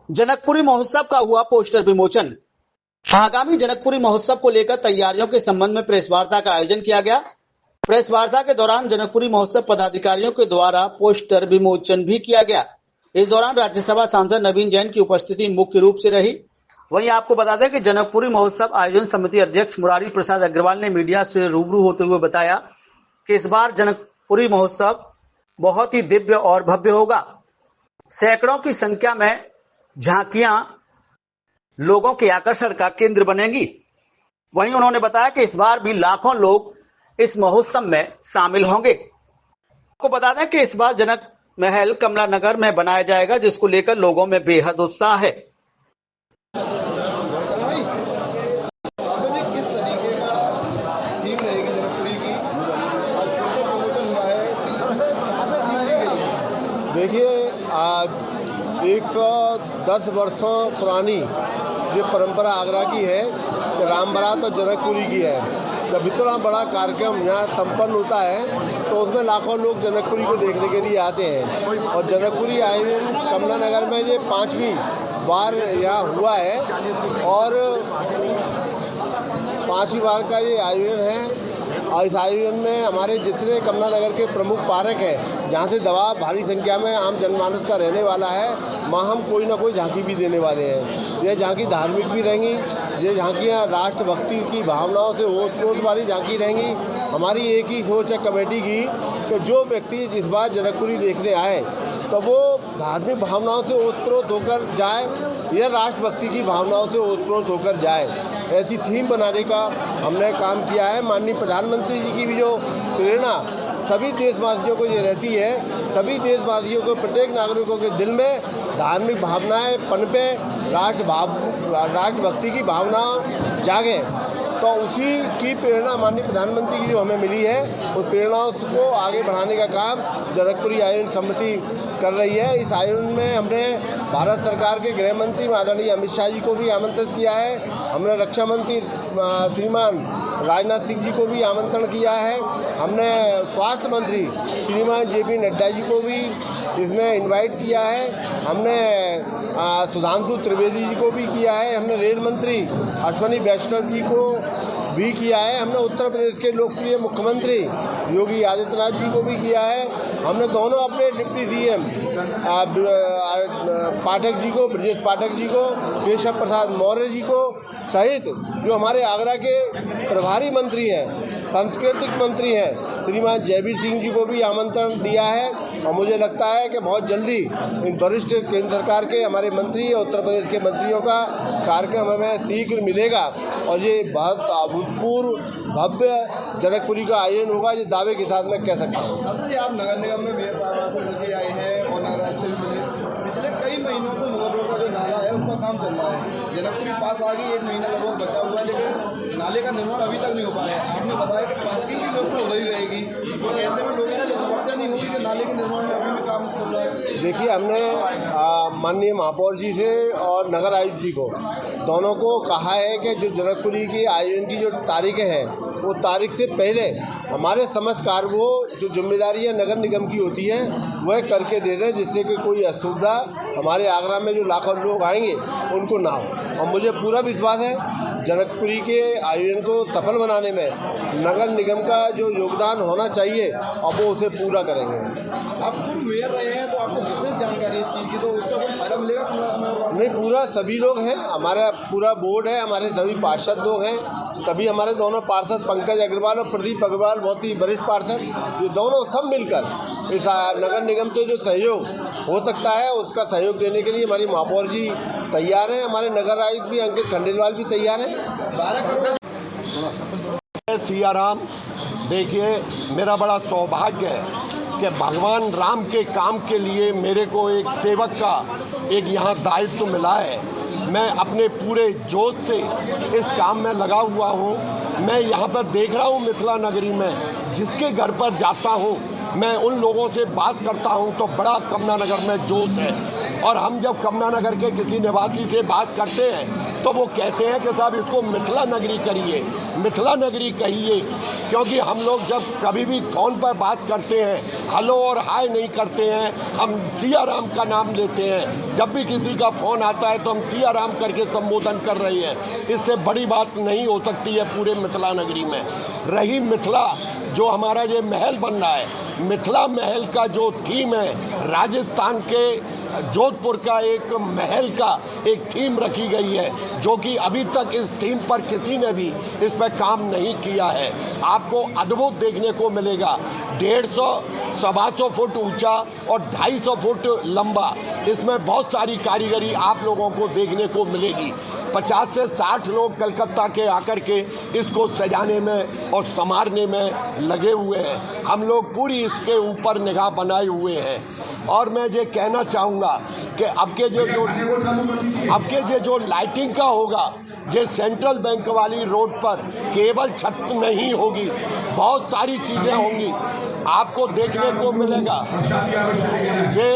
जनकपुरी महोत्सव का हुआ पोस्टर विमोचन। आगामी जनकपुरी महोत्सव को लेकर तैयारियों के संबंध में प्रेस वार्ता का आयोजन किया गया। प्रेस वार्ता के दौरान जनकपुरी महोत्सव पदाधिकारियों के द्वारा पोस्टर विमोचन भी किया गया। इस दौरान राज्यसभा सांसद नवीन जैन की उपस्थिति मुख्य रूप से रही। वहीं आपको बता दें कि जनकपुरी महोत्सव आयोजन समिति अध्यक्ष मुरारी प्रसाद अग्रवाल ने मीडिया से रूबरू होते हुए बताया कि इस बार जनकपुरी महोत्सव बहुत ही दिव्य और भव्य होगा। सैकड़ों की संख्या में झांकियां लोगों के आकर्षण का केंद्र बनेंगी। वहीं उन्होंने बताया कि इस बार भी लाखों लोग इस महोत्सव में शामिल होंगे। आपको बता दें कि इस बार जनक महल कमला नगर में बनाया जाएगा, जिसको लेकर लोगों में बेहद उत्साह है। देखिए, आज 110 वर्षों पुरानी जो परंपरा आगरा की है, राम बारात और जनकपुरी की है। जब इतना बड़ा कार्यक्रम यहाँ संपन्न होता है तो उसमें लाखों लोग जनकपुरी को देखने के लिए आते हैं। और जनकपुरी आयोजन कमला नगर में ये 5वीं बार यहाँ हुआ है और 5वीं बार का ये आयोजन है। और इस आयोजन में हमारे जितने कमला नगर के प्रमुख पार्क हैं, जहाँ से दबाव भारी संख्या में आम जनमानस का रहने वाला है, वहाँ हम कोई ना कोई झांकी भी देने वाले हैं। यह झांकी धार्मिक भी रहेंगी, ये झांकियाँ राष्ट्रभक्ति की भावनाओं से ओत-प्रोत वाली झांकी रहेंगी। हमारी एक ही सोच है कमेटी की कि जो व्यक्ति जिस बार जनकपुरी देखने आए तो वो धार्मिक भावनाओं से ओत-प्रोत होकर जाए या राष्ट्रभक्ति की भावनाओं से ओत-प्रोत होकर जाए। ऐसी थीम बनाने का हमने काम किया है। माननीय प्रधानमंत्री जी की भी जो प्रेरणा सभी देशवासियों को ये रहती है, सभी देशवासियों को, प्रत्येक नागरिकों के दिल में धार्मिक भावनाएं पनपे, राष्ट्रभक्ति की भावना जागे। तो उसी की प्रेरणा माननीय प्रधानमंत्री की जो हमें मिली है, उस प्रेरणाओं को आगे बढ़ाने का काम जनकपुरी आयोजन समिति कर रही है। इस आयोजन में हमने भारत सरकार के गृह मंत्री आदरणीय अमित शाह जी को भी आमंत्रित किया है। हमने रक्षा मंत्री श्रीमान राजनाथ सिंह जी को भी आमंत्रण किया है। हमने स्वास्थ्य मंत्री श्रीमान JP नड्डा जी को भी इसमें इनवाइट किया है। हमने सुधांशु त्रिवेदी जी को भी किया है। हमने रेल मंत्री अश्विनी वैष्णव जी को भी किया है। हमने उत्तर प्रदेश के लोकप्रिय मुख्यमंत्री योगी आदित्यनाथ जी को भी किया है। हमने दोनों अपने डिप्टी CM पाठक जी को, ब्रजेश पाठक जी को, केशव प्रसाद मौर्य जी को सहित जो हमारे आगरा के प्रभारी मंत्री हैं, सांस्कृतिक मंत्री हैं, श्रीमान जयवीर सिंह जी को भी आमंत्रण दिया है। और मुझे लगता है कि बहुत जल्दी इन वरिष्ठ केंद्र सरकार के हमारे मंत्री और उत्तर प्रदेश के मंत्रियों का कार्यक्रम हमें शीघ्र मिलेगा और ये बहुत अभूतपूर्व भव्य जनकपुरी का आयोजन होगा, ये दावे के साथ मैं कह सकता हूँ। जी, आप नगर निगम में मेयर साहब से मिलकर आए हैं और नगराज से मिले। पिछले कई महीनों से नगर रोड का जो नाला है उसका काम चल रहा है। जनकपुरी पास आ गई, 1 महीना लगभग बचा हुआ है, लेकिन नाले का निर्माण अभी तक नहीं हो पाया है। आपने बताया कि पार्किंग की व्यवस्था उधर ही रहेगी, तो ऐसे में लोगों को समस्या नहीं होगी कि नाले के निर्माण में अभी भी काम चल रहा है। देखिए, हमने माननीय महापौर जी से और नगर आयुक्त जी को दोनों को कहा है कि जो जनकपुरी की आयोजन की जो तारीखें हैं, वो तारीख से पहले हमारे समस्त कार्य वो जो जिम्मेदारी है नगर निगम की होती है वह करके दे दें, जिससे कि कोई असुविधा हमारे आगरा में जो लाखों लोग आएंगे उनको ना हो। और मुझे पूरा विश्वास है जनकपुरी के आयोजन को सफल बनाने में नगर निगम का जो योगदान होना चाहिए अब वो उसे पूरा करेंगे। आप पूर्व मेयर रहे हैं तो आपको विशेष जानकारी है इस चीज़ की, तो उसका कोई फायदा मिलेगा? नहीं, पूरा सभी लोग हैं, हमारा पूरा बोर्ड है, हमारे सभी पार्षद लोग हैं, तभी हमारे दोनों पार्षद पंकज अग्रवाल और प्रदीप अग्रवाल बहुत ही वरिष्ठ पार्षद, ये दोनों सब मिलकर इस नगर निगम से जो सहयोग हो सकता है उसका सहयोग देने के लिए हमारी महापौर जी तैयार हैं। हमारे नगर आयुक्त भी अंकित खंडेलवाल भी तैयार हैं। सिया राम, देखिए, मेरा बड़ा सौभाग्य है कि भगवान राम के काम के लिए मेरे को एक सेवक का एक यहाँ दायित्व मिला है। मैं अपने पूरे जोश से इस काम में लगा हुआ हूँ। मैं यहाँ पर देख रहा हूँ मिथिला नगरी में जिसके घर पर जाता हूँ मैं उन लोगों से बात करता हूं तो बड़ा कमला नगर में जोश है। और हम जब कमला नगर के किसी निवासी से बात करते हैं तो वो कहते हैं कि साहब इसको मिथिला नगरी करिए, मिथिला नगरी कहिए, क्योंकि हम लोग जब कभी भी फ़ोन पर बात करते हैं हेलो और हाय नहीं करते हैं, हम सिया राम का नाम लेते हैं। जब भी किसी का फ़ोन आता है तो हम सिया राम करके संबोधन कर रहे हैं। इससे बड़ी बात नहीं हो सकती है पूरे मिथिला नगरी में। रही मिथिला, जो हमारा ये महल बन रहा है, मिथिला महल का जो थीम है, राजस्थान के जोधपुर का एक महल का एक थीम रखी गई है, जो कि अभी तक इस थीम पर किसी ने भी इस पर काम नहीं किया है। आपको अद्भुत देखने को मिलेगा। 150 125 फुट ऊंचा और 250 फुट लंबा, इसमें बहुत सारी कारीगरी आप लोगों को देखने को मिलेगी। 50 से 60 लोग कलकत्ता के आकर के इसको सजाने में और संवारने में लगे हुए हैं। हम लोग पूरी इसके ऊपर निगाह बनाए हुए हैं। और मैं ये कहना चाहूँगा कि अब के जो लाइटिंग का होगा, ये सेंट्रल बैंक वाली रोड पर केवल छत नहीं होगी, बहुत सारी चीज़ें होंगी आपको देखने को मिलेगा। ये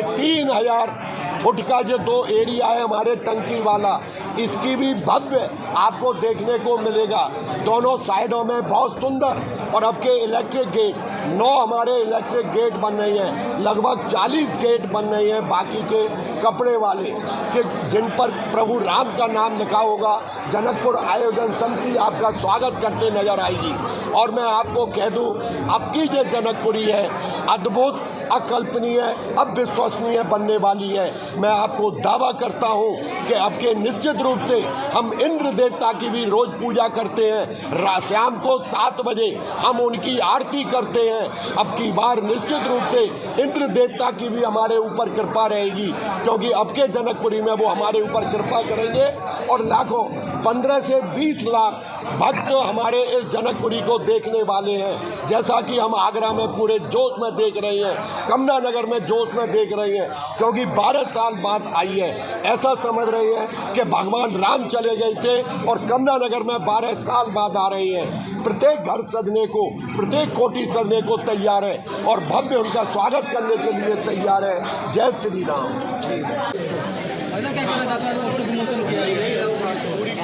3000 फुट का जो 2 एरिया है हमारे टंकी वाला, इसकी भी भव्य आपको देखने को मिलेगा। दोनों साइडों में बहुत सुंदर, और अब के इलेक्ट्रिक गेट 9 हमारे इलेक्ट्रिक गेट बन रही हैं, लगभग 40 गेट बन रहे हैं बाकी के कपड़े वाले, कि जिन पर प्रभु राम का नाम लिखा होगा। जनकपुर आयोजन समिति आपका स्वागत करते नजर आएगी। और मैं आपको कह दूं, अब की जो जनकपुरी है अद्भुत, अकल्पनीय, अविश्वसनीय बनने वाली है। मैं आपको दावा करता हूं कि अब के निश्चित रूप से हम इंद्र देवता की भी रोज पूजा करते हैं। शाम को 7 बजे हम उनकी आरती करते हैं। अब की बार निश्चित रूप से इंद्र देवता की भी हमारे ऊपर कृपा रहेगी, क्योंकि अब के जनकपुरी में वो हमारे ऊपर कृपा करेंगे। और लाखों 15 से 20 लाख भक्त हमारे इस जनकपुरी को देखने वाले हैं, जैसा कि हम आगरा में पूरे जोश में देख रहे हैं, कमला नगर में जोश में देख रहे हैं, क्योंकि 12 साल बाद आई है। ऐसा समझ रहे हैं कि भगवान राम चले गए थे और कमला नगर में 12 साल बाद आ रहे हैं। प्रत्येक घर सजने को, प्रत्येक कोठी सजने को तैयार है और भव्य उनका स्वागत करने के लिए तैयार है। जय श्री राम।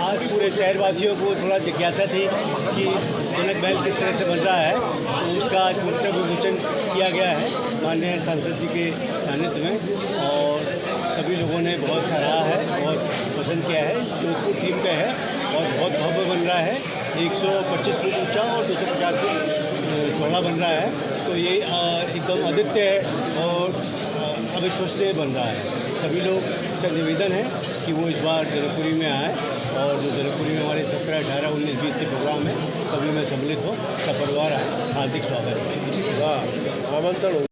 आज पूरे शहरवासियों को थोड़ा जिज्ञासा थी कि जनक महल किस तरह से बन रहा है, तो उसका आज पुस्तक विमोचन किया गया है माननीय सांसद जी के सानिध्य में। और सभी लोगों ने बहुत सराहा है, बहुत पसंद किया है। जोधपुर थीम पे है और बहुत भव्य बन रहा है। 125 फुट ऊँचा और 250 फुट चौड़ा बन रहा है। तो ये एकदम अद्वितीय है और अविश्वसनीय बन रहा है। सभी लोग से निवेदन है कि वो इस बार जनकपुरी में आए, और जो जनकपुरी में हमारे 17, 18, 19, 20 के प्रोग्राम है, सभी में सम्मिलित हो, सपरिवार आए। हार्दिक स्वागत है। वाह, आमंत्रण।